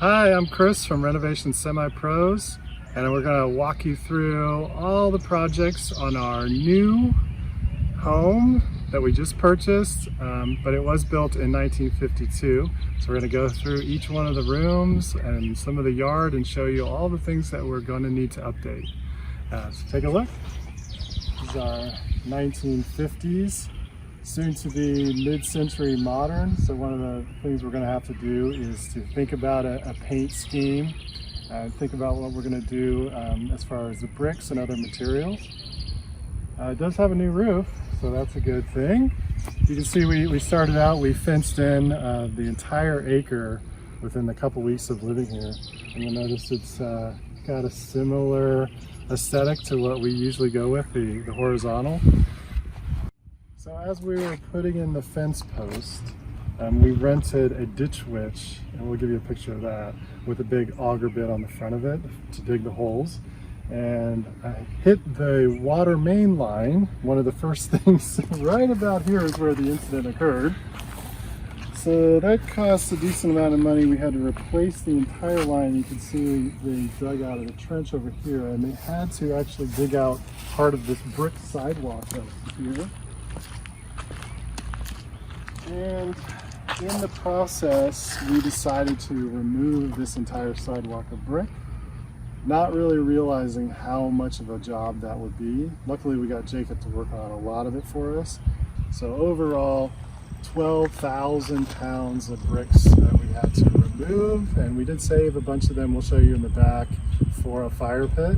Hi, I'm Chris from Renovation Semi-Pros, and we're going to walk you through all the projects on our new home that we just purchased, but it was built in 1952. So we're going to go through each one of the rooms and some of the yard and show you all the things that we're going to need to update. So take a look. This is our 1950s, soon to be mid-century modern. So one of the things we're going to have to do is to think about a paint scheme and think about what we're going to do as far as the bricks and other materials. It does have a new roof, so that's a good thing. You can see we started out, we fenced in the entire acre within a couple weeks of living here. And you'll notice it's got a similar aesthetic to what we usually go with, the horizontal. So as we were putting in the fence post, we rented a ditch witch, and we'll give you a picture of that, with a big auger bit on the front of it to dig the holes. And I hit the water main line, one of the first things. Right about here is where the incident occurred. So that cost a decent amount of money. We had to replace the entire line. You can see they dug out a trench over here, and they had to actually dig out part of this brick sidewalk that's here. And in the process, we decided to remove this entire sidewalk of brick, not really realizing how much of a job that would be. Luckily, we got Jacob to work on a lot of it for us. So overall, 12,000 pounds of bricks that we had to remove, and we did save a bunch of them. We'll show you in the back for a fire pit.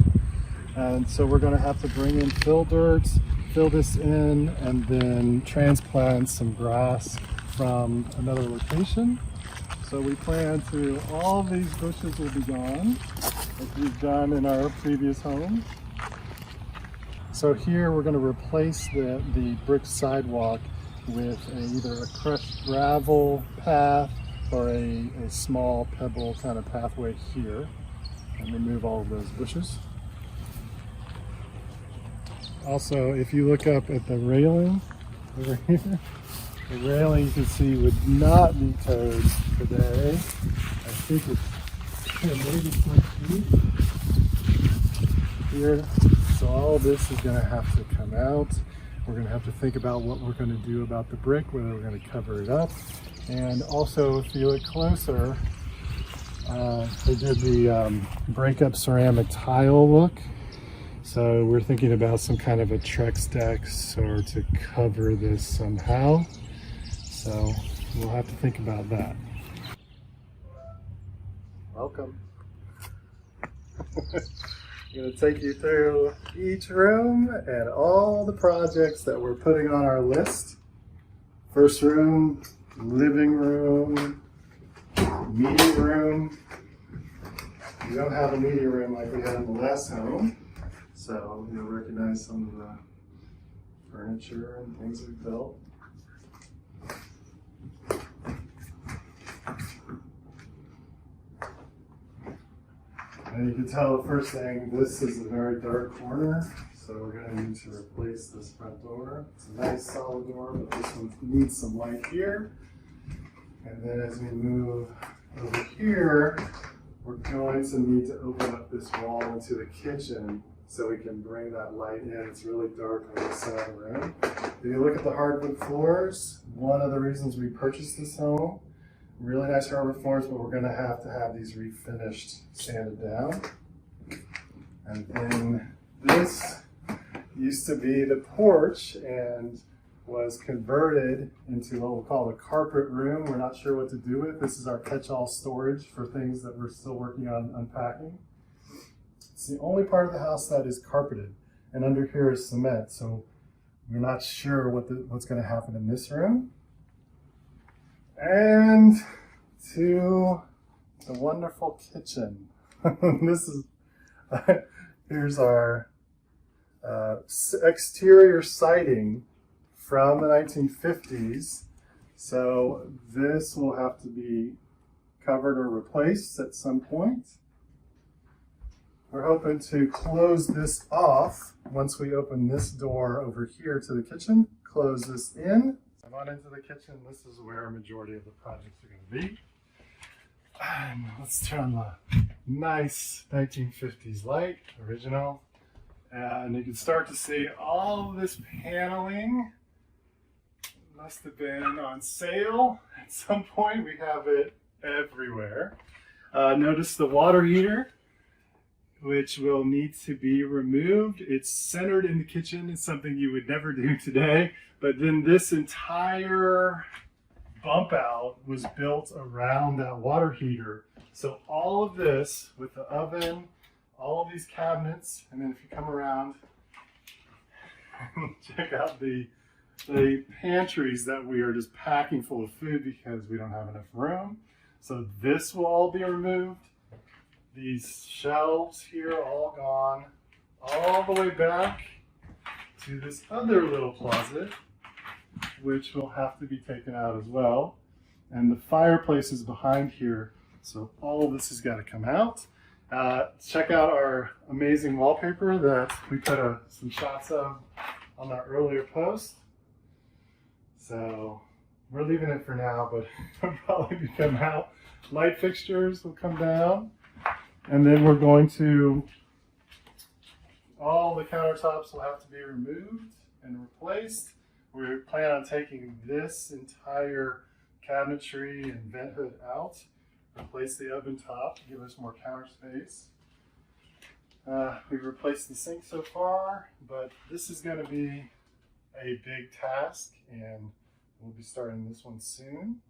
And so we're going to have to bring in fill dirt, fill this in, and then transplant some grass from another location. So we plan to, all these bushes will be gone, like we've done in our previous home. So here we're going to replace the brick sidewalk with either a crushed gravel path or a small pebble kind of pathway here, and remove all of those bushes. Also, if you look up at the railing over here, the railing you can see would not be towed today. I think it's maybe 20 feet here. So all of this is going to have to come out. We're going to have to think about what we're going to do about the brick, whether we're going to cover it up. And also, if you look closer, they did the break-up ceramic tile look. So we're thinking about some kind of a Trex deck or to cover this somehow. So we'll have to think about that. Welcome. I'm going to take you through each room and all the projects that we're putting on our list. First room, living room, meeting room. We don't have a meeting room like we had in the last home. So you'll recognize some of the furniture and things we built. And you can tell the first thing, this is a very dark corner, so we're going to need to replace this front door. It's a nice solid door, but this one needs some light here. And then as we move over here, we're going to need to open up this wall into the kitchen so we can bring that light in. It's really dark on this side of the room. If you look at the hardwood floors, one of the reasons we purchased this home, really nice hardwood floors, but we're going to have these refinished, sanded down. And then this used to be the porch and was converted into what we'll call the carpet room. We're not sure what to do with. This is our catch-all storage for things that we're still working on unpacking. It's the only part of the house that is carpeted, and under here is cement, so we're not sure what's going to happen in this room. And to the wonderful kitchen. This is here's our exterior siding from the 1950s. So this will have to be covered or replaced at some point. We're hoping to close this off once we open this door over here to the kitchen. Close this in. Come on into the kitchen. This is where a majority of the projects are going to be. And let's turn on the nice 1950s light, original. And you can start to see all of this paneling. Must have been on sale at some point. We have it everywhere. Notice the water heater, which will need to be removed. It's centered in the kitchen. It's something you would never do today. But then this entire bump out was built around that water heater. So all of this with the oven, all of these cabinets, and then if you come around, check out the pantries that we are just packing full of food because we don't have enough room. So this will all be removed. These shelves here are all gone, all the way back to this other little closet, which will have to be taken out as well. And the fireplace is behind here, so all of this has got to come out. Check out our amazing wallpaper that we put some shots of on our earlier post. So we're leaving it for now, but it'll probably come out. Light fixtures will come down. And then we're going to, all the countertops will have to be removed and replaced. We plan on taking this entire cabinetry and vent hood out, replace the oven top, give us more counter space. We've replaced the sink so far, but this is going to be a big task, and we'll be starting this one soon.